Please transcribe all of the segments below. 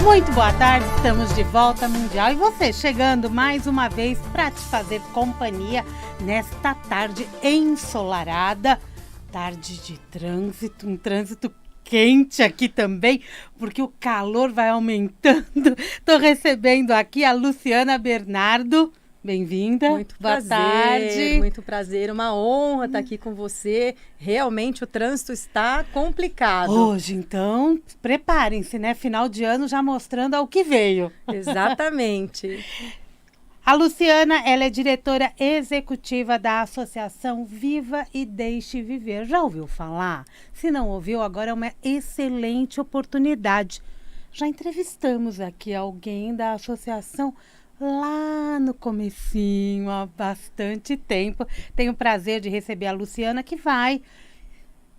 Muito boa tarde, estamos de volta Mundial e você chegando mais uma vez para te fazer companhia nesta tarde ensolarada, tarde de trânsito, um trânsito quente aqui também, porque o calor vai aumentando. Estou recebendo aqui a Luciana Bernardo. Bem-vinda. Muito boa prazer, tarde. muito prazer, uma honra estar aqui com você. Realmente o trânsito está complicado. Hoje, então, preparem-se, né? Final de ano já mostrando ao que veio. Exatamente. A Luciana, ela é diretora executiva da Associação Viva e Deixe Viver. Já ouviu falar? Se não ouviu, agora é uma excelente oportunidade. Já entrevistamos aqui alguém da associação lá no comecinho, há bastante tempo. Tenho o prazer de receber a Luciana, que vai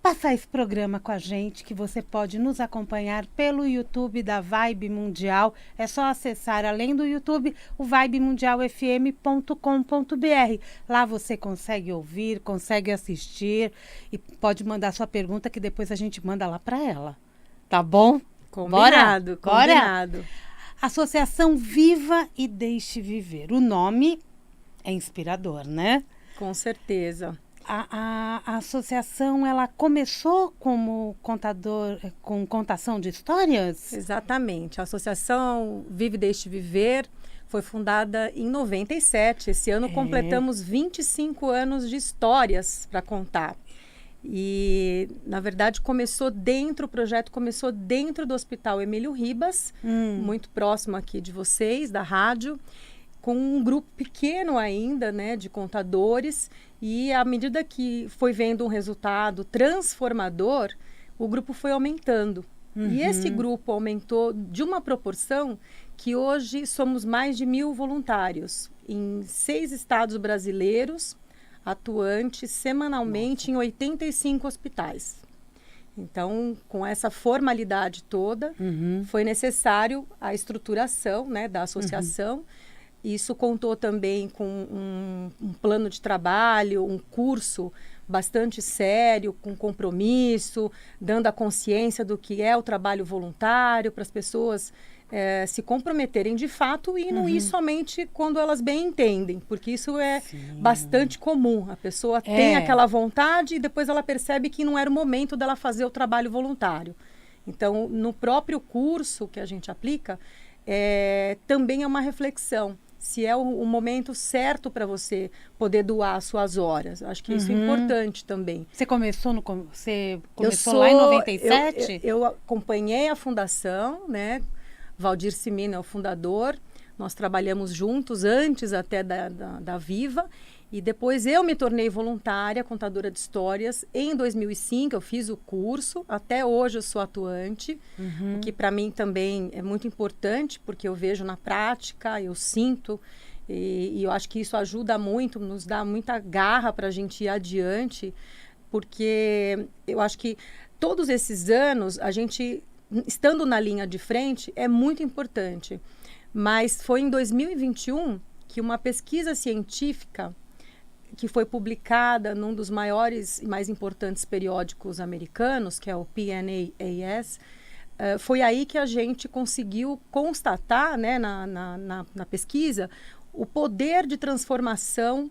passar esse programa com a gente, que você pode nos acompanhar pelo YouTube da Vibe Mundial. É só acessar, além do YouTube, o vibemundialfm.com.br. Lá você consegue ouvir, consegue assistir e pode mandar sua pergunta, que depois a gente manda lá para ela. Tá bom? Combinado, Bora? combinado. Associação Viva e Deixe Viver. O nome é inspirador, né? Com certeza. A associação, ela começou como com contação de histórias? Exatamente. A Associação Vive e Deixe Viver foi fundada em 97. Esse ano completamos 25 anos de histórias para contar. E, na verdade, o projeto começou dentro do Hospital Emílio Ribas, muito próximo aqui de vocês, da rádio, com um grupo pequeno ainda, né, de contadores, e à medida que foi vendo um resultado transformador, o grupo foi aumentando. E esse grupo aumentou de uma proporção que hoje somos mais de 1.000 voluntários em 6 estados brasileiros, atuante semanalmente em 85 hospitais. Então, com essa formalidade toda, foi necessário a estruturação, né, da associação. Isso contou também com um plano de trabalho, um curso bastante sério, com compromisso, dando a consciência do que é o trabalho voluntário para as pessoas se comprometerem de fato e não ir somente quando elas bem entendem, porque isso é bastante comum. A pessoa tem aquela vontade e depois ela percebe que não era o momento dela fazer o trabalho voluntário. Então, no próprio curso que a gente aplica, também é uma reflexão. Se é o momento certo para você poder doar as suas horas. Acho que isso é importante também. Você começou, lá em 97? Eu acompanhei a fundação, né? Valdir Cimino é o fundador. Nós trabalhamos juntos antes até da Viva. E depois eu me tornei voluntária, contadora de histórias. Em 2005 eu fiz o curso. Até hoje eu sou atuante. O que para mim também é muito importante, porque eu vejo na prática, eu sinto. E eu acho que isso ajuda muito, nos dá muita garra para a gente ir adiante. Porque eu acho que todos esses anos, a gente, estando na linha de frente, é muito importante. Mas foi em 2021 que uma pesquisa científica que foi publicada num dos maiores e mais importantes periódicos americanos, que é o PNAS, foi aí que a gente conseguiu constatar, né, na pesquisa, o poder de transformação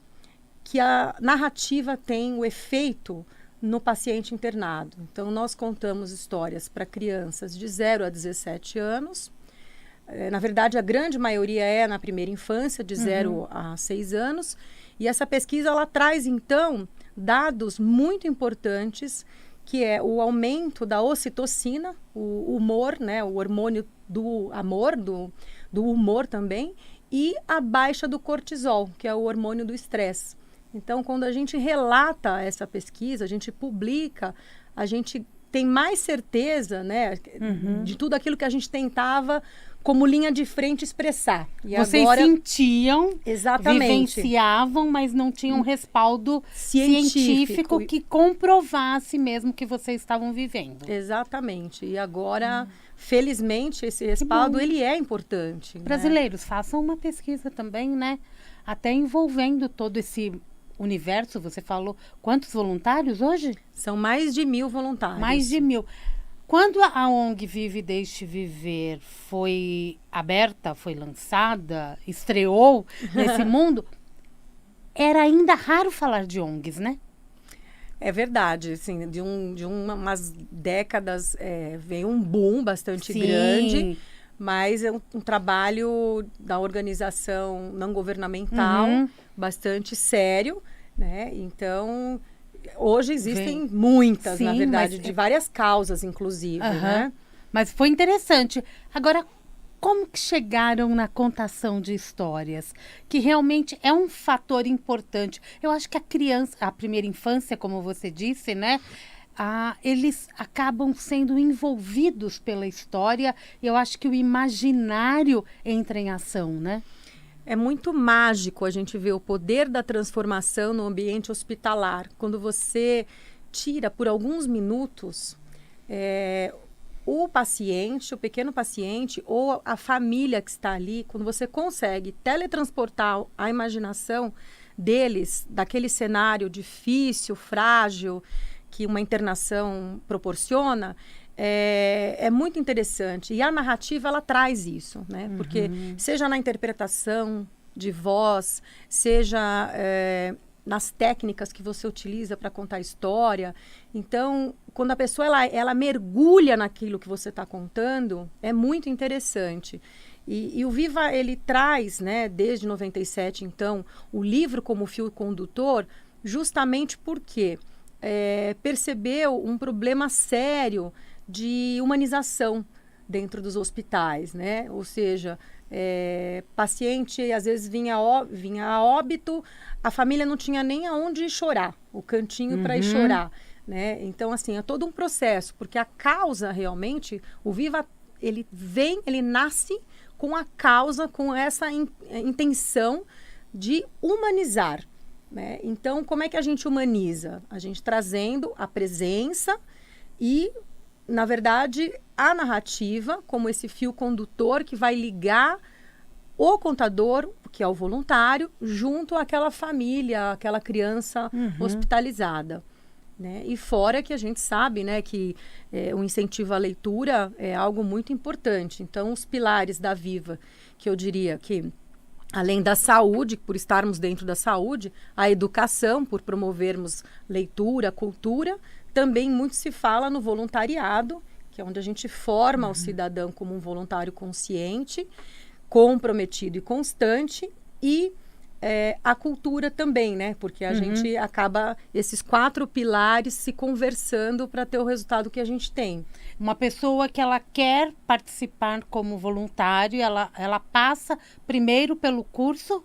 que a narrativa tem, o efeito no paciente internado. Então, nós contamos histórias para crianças de 0 a 17 anos. Na verdade, a grande maioria é na primeira infância, de 0 a 6 anos. E essa pesquisa, ela traz, então, dados muito importantes, que é o aumento da ocitocina, o humor, né, o hormônio do amor, do humor também, e a baixa do cortisol, que é o hormônio do estresse. Então, quando a gente relata essa pesquisa, a gente publica, a gente tem mais certeza, né, de tudo aquilo que a gente tentava como linha de frente expressar. E vocês agora, sentiam, exatamente, vivenciavam, mas não tinham respaldo científico que comprovasse mesmo que vocês estavam vivendo. Exatamente. E agora, felizmente, esse respaldo ele é importante. Brasileiros, façam uma pesquisa também, né? Até envolvendo todo esse universo. Você falou quantos voluntários hoje? São mais de 1.000 voluntários. Mais de 1.000. Quando a ONG Vive e Deixe Viver foi aberta, foi lançada, estreou nesse mundo, era ainda raro falar de ONGs, né? É verdade, assim, umas décadas veio um boom bastante grande, mas é um trabalho da organização não governamental bastante sério, né? Então, hoje existem muitas, na verdade, de várias causas, inclusive, né? Mas foi interessante. Agora, como que chegaram na contação de histórias? Que realmente é um fator importante. Eu acho que a criança, a primeira infância, como você disse, né? Eles acabam sendo envolvidos pela história. Eu acho que o imaginário entra em ação, né? É muito mágico a gente ver o poder da transformação no ambiente hospitalar. Quando você tira por alguns minutos o paciente, o pequeno paciente ou a família que está ali, quando você consegue teletransportar a imaginação deles, daquele cenário difícil, frágil, que uma internação proporciona, é muito interessante. E a narrativa, ela traz isso, né? Porque seja na interpretação de voz, seja nas técnicas que você utiliza para contar a história. Então, quando a pessoa ela mergulha naquilo que você está contando, é muito interessante. E o Viva, ele traz, né, desde 97, então, o livro como fio condutor, justamente porque percebeu um problema sério de humanização dentro dos hospitais, né? Ou seja, paciente às vezes vinha a óbito, a família não tinha nem aonde chorar, o cantinho para ir chorar, né? Então, assim, é todo um processo, porque a causa realmente, o Viva, ele nasce com a causa, com essa intenção de humanizar, né? Então, como é que a gente humaniza? A gente trazendo a presença e, na verdade, a narrativa como esse fio condutor que vai ligar o contador, que é o voluntário, junto àquela família, aquela criança hospitalizada, né? E fora que a gente sabe, né, que o incentivo à leitura é algo muito importante. Então, os pilares da Viva, que eu diria que, além da saúde, por estarmos dentro da saúde, a educação, por promovermos leitura, cultura, também muito se fala no voluntariado, que é onde a gente forma o cidadão como um voluntário consciente, comprometido e constante, e a cultura também, né? Porque a gente acaba, esses 4 pilares se conversando para ter o resultado que a gente tem. Uma pessoa que ela quer participar como voluntário, ela passa primeiro pelo curso,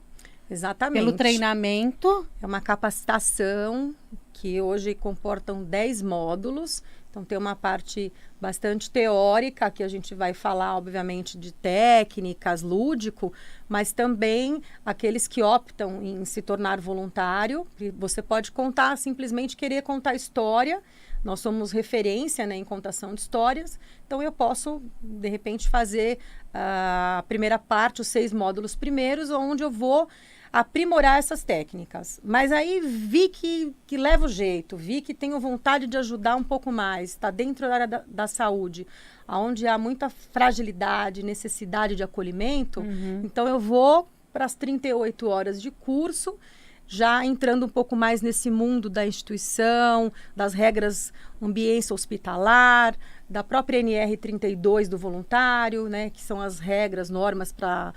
exatamente, pelo treinamento. É uma capacitação que hoje comportam 10 módulos. Então, tem uma parte bastante teórica, que a gente vai falar, obviamente, de técnicas, lúdico, mas também aqueles que optam em se tornar voluntário. Você pode contar, simplesmente querer contar história. Nós somos referência, né, em contação de histórias. Então, eu posso, de repente, fazer a primeira parte, os 6 módulos primeiros, onde eu vou aprimorar essas técnicas. Mas aí vi que leva o jeito, vi que tenho vontade de ajudar um pouco mais, está dentro da área da saúde, onde há muita fragilidade, necessidade de acolhimento. Então, eu vou para as 38 horas de curso, já entrando um pouco mais nesse mundo da instituição, das regras ambiência hospitalar, da própria NR 32 do voluntário, né, que são as regras, normas para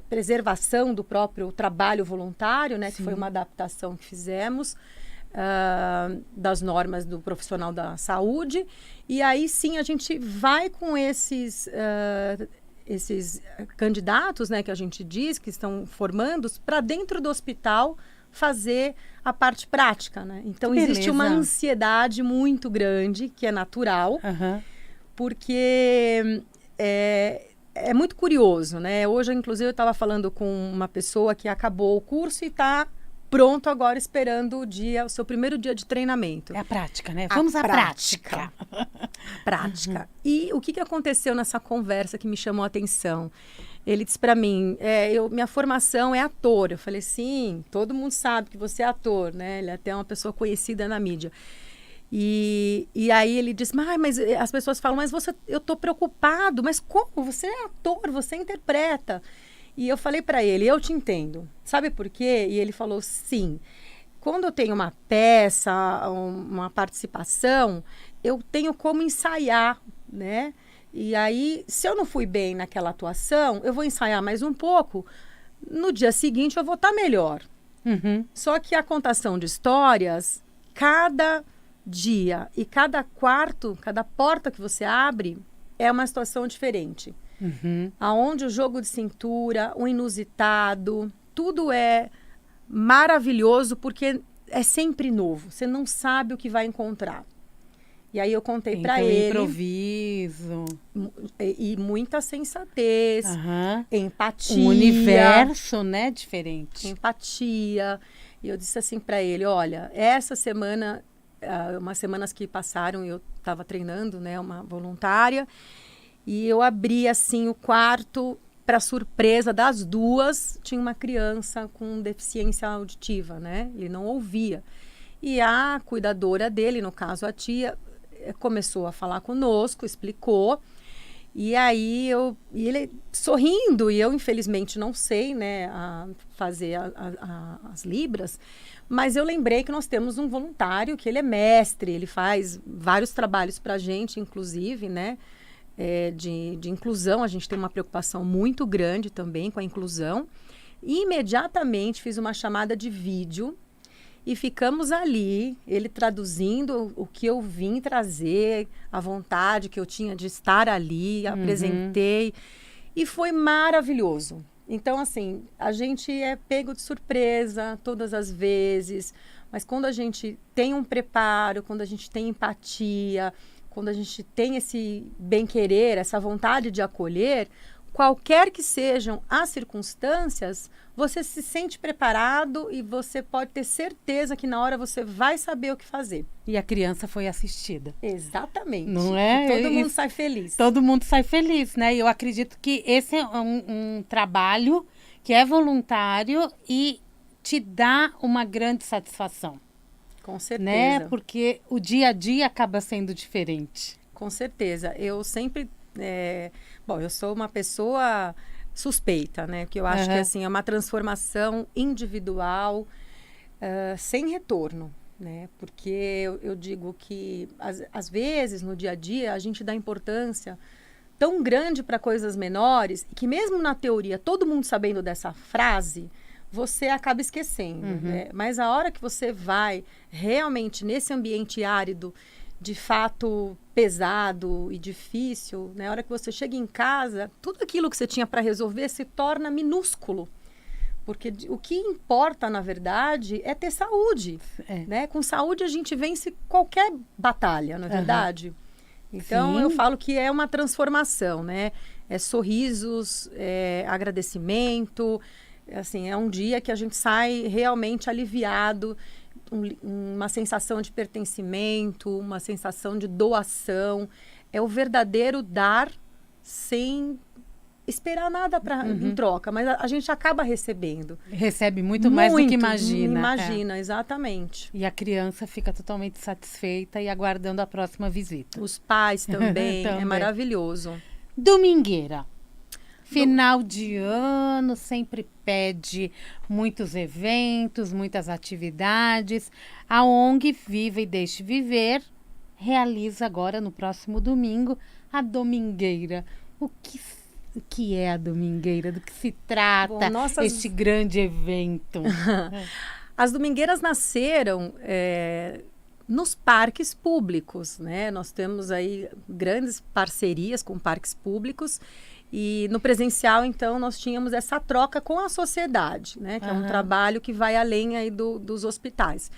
preservação do próprio trabalho voluntário, né, que foi uma adaptação que fizemos das normas do profissional da saúde. E aí sim a gente vai com esses candidatos, né, que a gente diz que estão formandos para dentro do hospital fazer a parte prática, né? Então existe uma ansiedade muito grande, que é natural, porque é muito curioso, né? Hoje, inclusive, eu estava falando com uma pessoa que acabou o curso e está pronto agora, esperando o seu primeiro dia de treinamento. É a prática, né? Vamos à prática. Prática. E o que aconteceu nessa conversa que me chamou a atenção? Ele disse para mim, minha formação é ator. Eu falei, sim, todo mundo sabe que você é ator, né? Ele é até uma pessoa conhecida na mídia. E aí ele disse, mas as pessoas falam, mas eu tô preocupado, mas como? Você é ator, você interpreta. E eu falei para ele, eu te entendo. Sabe por quê? E ele falou, sim. Quando eu tenho uma peça, uma participação, eu tenho como ensaiar, né? E aí, se eu não fui bem naquela atuação, eu vou ensaiar mais um pouco. No dia seguinte, eu vou estar melhor. Uhum. Só que a contação de histórias, cada dia e cada quarto, cada porta que você abre, é uma situação diferente. Uhum. Aonde o jogo de cintura, o inusitado, tudo é maravilhoso porque é sempre novo. Você não sabe o que vai encontrar. E aí eu contei para ele. Improviso. E muita sensatez, empatia. Um universo, né, diferente. Empatia. E eu disse assim para ele, olha, essa semana, umas semanas que passaram, eu estava treinando, né, uma voluntária, e eu abri assim o quarto, para surpresa das duas, tinha uma criança com deficiência auditiva, né? Ele não ouvia. E a cuidadora dele, no caso a tia, começou a falar conosco, explicou. E aí ele sorrindo, e eu infelizmente não sei, né, fazer as libras, mas eu lembrei que nós temos um voluntário que ele é mestre, ele faz vários trabalhos para a gente, inclusive, né? De inclusão, a gente tem uma preocupação muito grande também com a inclusão. E imediatamente fiz uma chamada de vídeo e ficamos ali, ele traduzindo o que eu vim trazer, a vontade que eu tinha de estar ali, apresentei, e foi maravilhoso. Então, assim, a gente é pego de surpresa todas as vezes, mas quando a gente tem um preparo, quando a gente tem empatia, quando a gente tem esse bem-querer, essa vontade de acolher, qualquer que sejam as circunstâncias, você se sente preparado e você pode ter certeza que na hora você vai saber o que fazer. E a criança foi assistida. Exatamente. Não é? E todo mundo sai feliz. Todo mundo sai feliz, né? E eu acredito que esse é um trabalho que é voluntário e te dá uma grande satisfação. Com certeza. Né? Porque o dia a dia acaba sendo diferente. Com certeza. Eu sempre... Bom, eu sou uma pessoa suspeita, né? Porque eu acho que assim, é uma transformação individual sem retorno, né? Porque eu digo que, às vezes, no dia a dia, a gente dá importância tão grande para coisas menores que mesmo na teoria, todo mundo sabendo dessa frase, você acaba esquecendo, né? Mas a hora que você vai realmente nesse ambiente árido, de fato pesado e difícil, né? A hora que você chega em casa, tudo aquilo que você tinha para resolver se torna minúsculo. Porque o que importa, na verdade, é ter saúde. Né? Com saúde a gente vence qualquer batalha, não é verdade? Então, Sim. eu falo que é uma transformação, né? É sorrisos, é agradecimento. Assim, é um dia que a gente sai realmente aliviado, uma sensação de pertencimento, uma sensação de doação. É o verdadeiro dar sem esperar nada em troca, mas a gente acaba recebendo. Recebe muito mais do que imagina. Imagina, exatamente. E a criança fica totalmente satisfeita e aguardando a próxima visita. Os pais também, é maravilhoso. Domingueira. Final de ano sempre pede muitos eventos, muitas atividades. A ONG Viva e Deixe Viver realiza agora, no próximo domingo, a Domingueira. O que é a Domingueira? Do que se trata este grande evento? As Domingueiras nasceram nos parques públicos, né? Nós temos aí grandes parcerias com parques públicos. E no presencial, então, nós tínhamos essa troca com a sociedade, né? Que é um trabalho que vai além aí dos hospitais.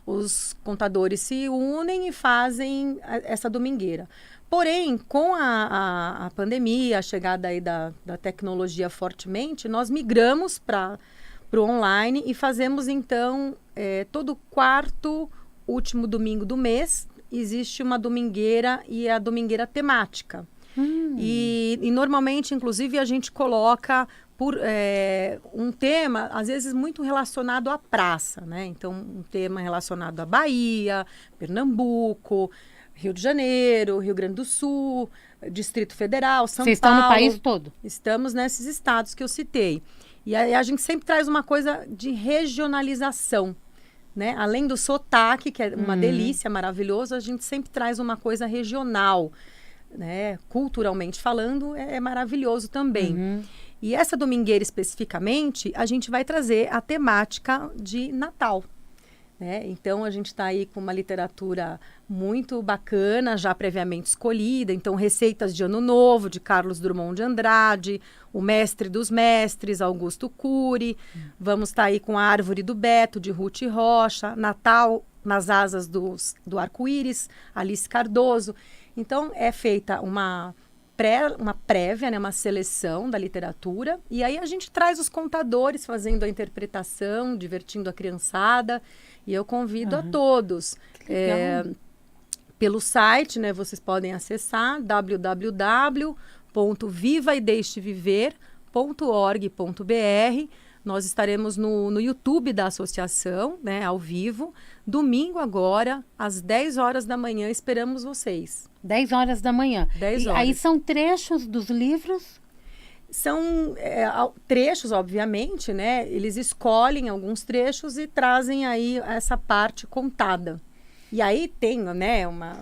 Os contadores se unem e fazem essa domingueira. Porém, com a pandemia, a chegada aí da tecnologia fortemente, nós migramos para o online e fazemos, então, todo quarto último domingo do mês, existe uma domingueira e a domingueira temática. E normalmente, inclusive, a gente coloca por um tema, às vezes, muito relacionado à praça, né? Então, um tema relacionado à Bahia, Pernambuco, Rio de Janeiro, Rio Grande do Sul, Distrito Federal, São Vocês Paulo. estão no país todo? Estamos nesses estados que eu citei. E aí a gente sempre traz uma coisa de regionalização, né? Além do sotaque, que é uma delícia, maravilhoso, a gente sempre traz uma coisa regional, né? Culturalmente falando, é maravilhoso também. E essa domingueira especificamente, a gente vai trazer a temática de Natal, né? Então, a gente está aí com uma literatura muito bacana, já previamente escolhida. Então, Receitas de Ano Novo, de Carlos Drummond de Andrade, O Mestre dos Mestres, Augusto Cury. Vamos estar aí com A Árvore do Beto, de Ruth Rocha, Natal nas Asas do Arco-Íris, Alice Cardoso. Então, é feita uma prévia, né, uma seleção da literatura, e aí a gente traz os contadores fazendo a interpretação, divertindo a criançada, e eu convido a todos. Pelo site, né, vocês podem acessar www.vivaedeixeviver.org.br. Nós estaremos no YouTube da associação, né, ao vivo, domingo agora, às 10 horas da manhã, esperamos vocês. 10 horas da manhã. 10 horas. Aí são trechos dos livros? São trechos, obviamente, né? Eles escolhem alguns trechos e trazem aí essa parte contada. E aí tem, né, uma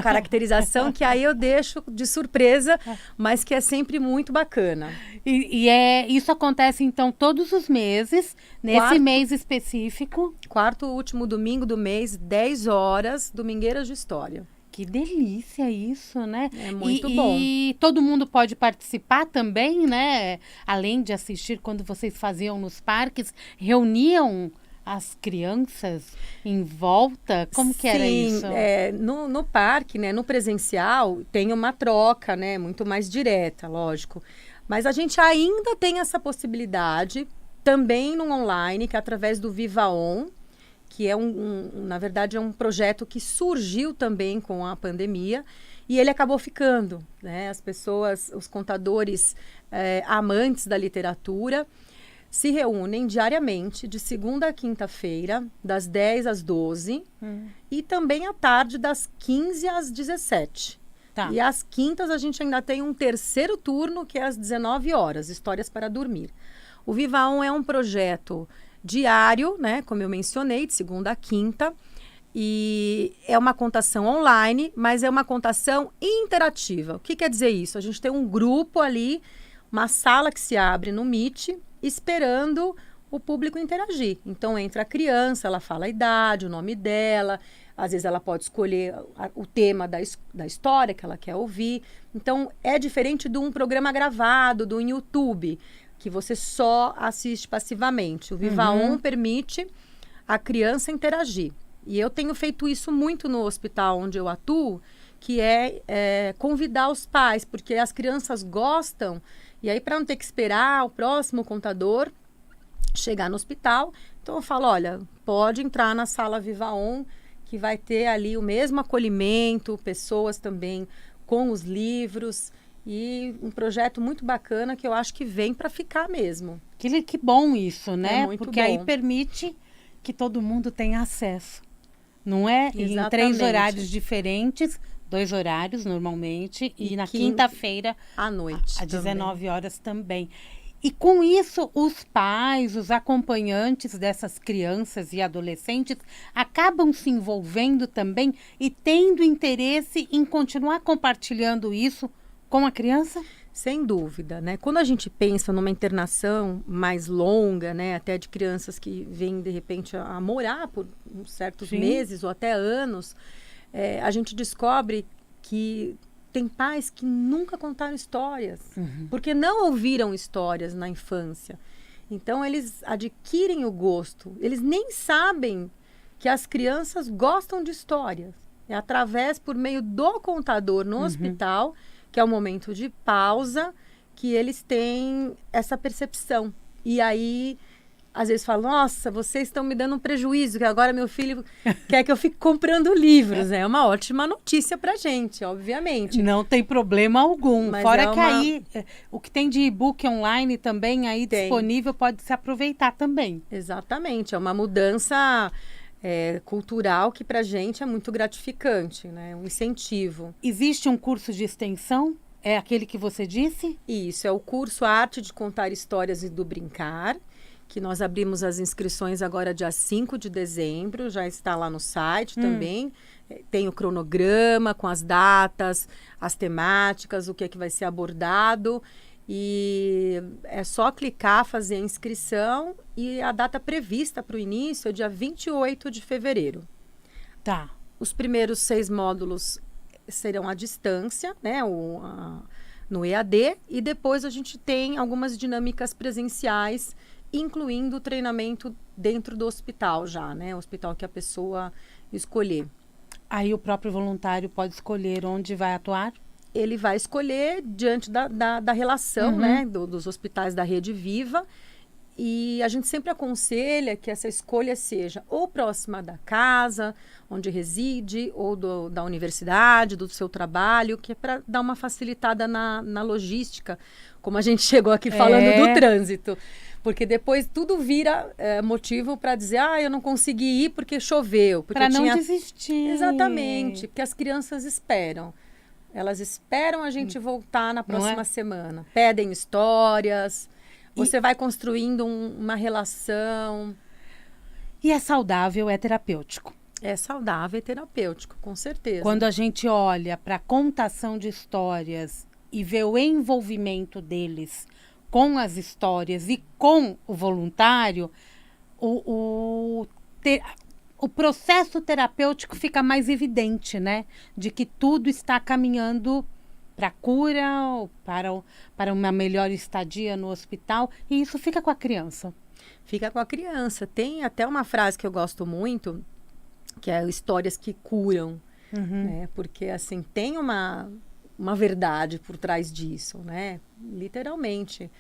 caracterização, que aí eu deixo de surpresa, mas que é sempre muito bacana. Isso acontece, então, todos os meses, nesse mês específico. Quarto último domingo do mês, 10 horas, Domingueiras de História. Que delícia isso, né? É muito bom. E todo mundo pode participar também, né? Além de assistir, quando vocês faziam nos parques, reuniam as crianças em volta? Como que era isso? No parque, né, no presencial, tem uma troca, né, muito mais direta, lógico. Mas a gente ainda tem essa possibilidade também no online, que é através do VivaOn, que é na verdade, é um projeto que surgiu também com a pandemia e ele acabou ficando, né? As pessoas, os contadores amantes da literatura, se reúnem diariamente, de segunda a quinta-feira, das 10 às 12, e também à tarde, das 15 às 17. Tá. E às quintas a gente ainda tem um terceiro turno, que é às 19 horas, Histórias para Dormir. O VivaOn é um projeto diário, né, como eu mencionei, de segunda a quinta, e é uma contação online, mas é uma contação interativa. O que quer dizer isso? A gente tem um grupo ali, uma sala que se abre no Meet, esperando o público interagir. Então, entra a criança, ela fala a idade, o nome dela, às vezes ela pode escolher o tema da história que ela quer ouvir. Então, é diferente de um programa gravado, do YouTube, que você só assiste passivamente. O VivaOn permite a criança interagir. E eu tenho feito isso muito no hospital onde eu atuo, que é convidar os pais, porque as crianças gostam. E aí, para não ter que esperar o próximo contador chegar no hospital, então eu falo, olha, pode entrar na sala VivaOn, que vai ter ali o mesmo acolhimento, pessoas também com os livros, e um projeto muito bacana que eu acho que vem para ficar mesmo. Que bom isso, né? É muito Porque bom. aí permite que todo mundo tenha acesso. Não é? Exatamente. Em 3 horários diferentes, 2 horários normalmente, e na quinta-feira à noite, às 19 horas também. E com isso, os pais, os acompanhantes dessas crianças e adolescentes acabam se envolvendo também e tendo interesse em continuar compartilhando isso com a criança? Sem dúvida, né? Quando a gente pensa numa internação mais longa, né, até de crianças que vêm, de repente, a morar por certos meses ou até anos, a gente descobre que tem pais que nunca contaram histórias, porque não ouviram histórias na infância. Então, eles adquirem o gosto. Eles nem sabem que as crianças gostam de histórias. É através, por meio do contador no hospital, que é o momento de pausa, que eles têm essa percepção. E aí às vezes falam, nossa, vocês estão me dando um prejuízo, que agora meu filho quer que eu fique comprando livros. É uma ótima notícia pra gente, obviamente. Não tem problema algum. Mas Fora é que aí, o que tem de e-book online também aí disponível pode se aproveitar também. Exatamente, é uma mudança cultural que pra gente é muito gratificante, né? Um incentivo. Existe um curso de extensão? É aquele que você disse? Isso, é o curso Arte de Contar Histórias e do Brincar, que nós abrimos as inscrições agora dia 5 de dezembro, já está lá no site também. Tem o cronograma com as datas, as temáticas, o que é que vai ser abordado. E é só clicar, fazer a inscrição e a data prevista para o início é dia 28 de fevereiro. Tá. Os primeiros 6 módulos serão à distância, né, no EAD, e depois a gente tem algumas dinâmicas presenciais, incluindo o treinamento dentro do hospital já, né, o hospital que a pessoa escolher. Aí o próprio voluntário pode escolher onde vai atuar? Ele vai escolher diante da relação, né, dos hospitais da Rede Viva. E a gente sempre aconselha que essa escolha seja ou próxima da casa, onde reside, ou da universidade, do seu trabalho, que é para dar uma facilitada na logística, como a gente chegou aqui falando do trânsito. Porque depois tudo vira motivo para dizer, eu não consegui ir porque choveu. Para não desistir. Exatamente, porque as crianças esperam. Elas esperam a gente voltar na próxima semana. Pedem histórias... Você vai construindo uma relação. E é saudável, é terapêutico. É saudável e terapêutico, com certeza. Quando a gente olha para a contação de histórias e vê o envolvimento deles com as histórias e com o voluntário, o processo terapêutico fica mais evidente, né? De que tudo está caminhando para a cura, ou para uma melhor estadia no hospital, e isso fica com a criança. Fica com a criança. Tem até uma frase que eu gosto muito, que é histórias que curam, né? Porque, assim, tem uma verdade por trás disso, né? Literalmente.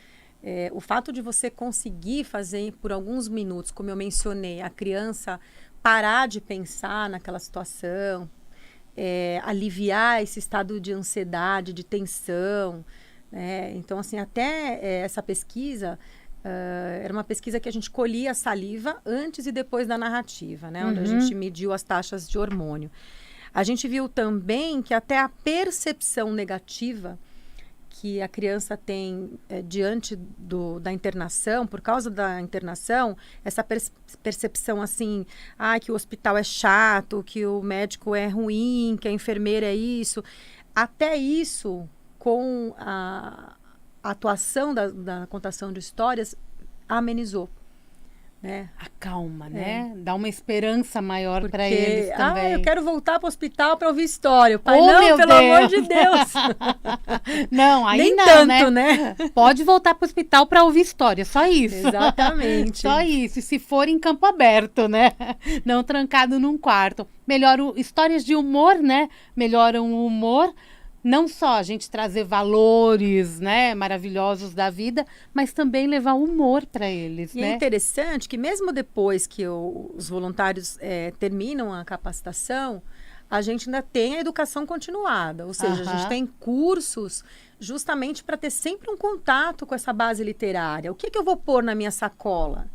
O fato de você conseguir fazer por alguns minutos, como eu mencionei, a criança parar de pensar naquela situação, aliviar esse estado de ansiedade, de tensão, né? Então, assim, até essa pesquisa era uma pesquisa que a gente colhia a saliva antes e depois da narrativa, né? Onde a gente mediu as taxas de hormônio. A gente viu também que até a percepção negativa que a criança tem diante da internação, por causa da internação, essa percepção assim, que o hospital é chato, que o médico é ruim, que a enfermeira é isso, até isso, com a atuação da contação de histórias, amenizou. Né? Acalma, né? Dá uma esperança maior para eles também. Eu quero voltar para o hospital para ouvir história. Pai, meu pelo Deus. amor de Deus. Não, aí nem não, tanto, né? Pode voltar para o hospital para ouvir história, só isso. Exatamente. Só isso, e se for em campo aberto, né? Não trancado num quarto. Histórias de humor, né? Melhoram o humor. Não só a gente trazer valores, né, maravilhosos da vida, mas também levar humor para eles, né? É interessante que mesmo depois que os voluntários terminam a capacitação, a gente ainda tem a educação continuada. Ou seja, a gente tem cursos justamente para ter sempre um contato com essa base literária. O que eu vou pôr na minha sacola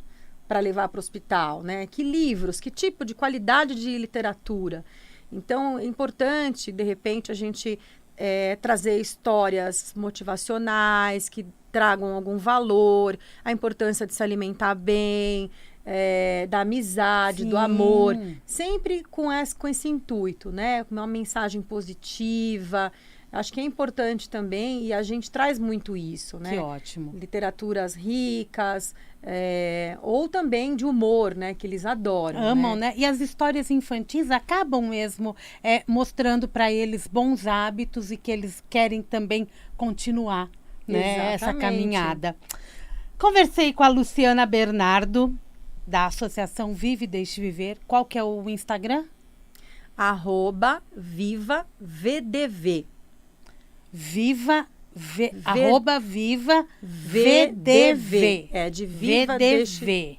para levar para o hospital, né? Que livros, que tipo de qualidade de literatura. Então, é importante, de repente, a gente... trazer histórias motivacionais que tragam algum valor, a importância de se alimentar bem, da amizade, do amor, sempre com esse intuito, né? Com uma mensagem positiva. Acho que é importante também, e a gente traz muito isso, né? Que ótimo. Literaturas ricas, ou também de humor, né? Que eles adoram. Amam, né? E as histórias infantis acabam mesmo mostrando para eles bons hábitos e que eles querem também continuar, né? Essa caminhada. Conversei com a Luciana Bernardo, da Associação Vive e Deixe Viver. Qual que é o Instagram? @VivaVDV. @Viva VDV. De Viva VDV. Deixe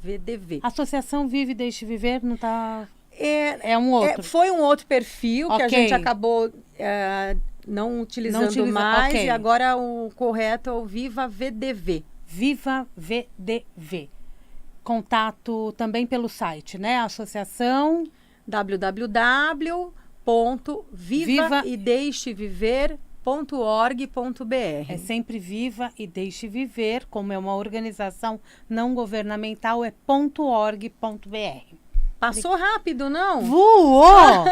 VDV. Associação Vive e Deixe Viver não tá... É um outro. Foi um outro perfil que a Ok. gente acabou não utilizando mais, ok. e agora o correto é o Viva VDV. Viva VDV. Contato também pelo site, né? Associação... www.vivaideixeviver.org.br. É sempre Viva e Deixe Viver, como é uma organização não governamental, é .org.br. Passou rápido, não? Voou!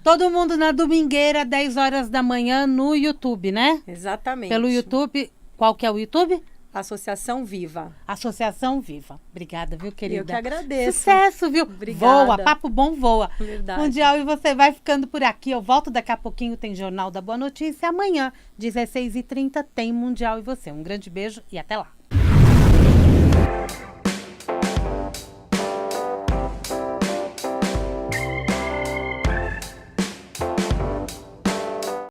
Todo mundo na domingueira, 10 horas da manhã, no YouTube, né? Exatamente. Pelo YouTube. Qual que é o YouTube? Associação Viva. Associação Viva. Obrigada, viu, querida? Eu que agradeço. Sucesso, viu? Obrigada. Voa, papo bom voa. Verdade. Mundial, e você vai ficando por aqui. Eu volto daqui a pouquinho, tem Jornal da Boa Notícia. Amanhã, 16h30, tem Mundial e você. Um grande beijo e até lá.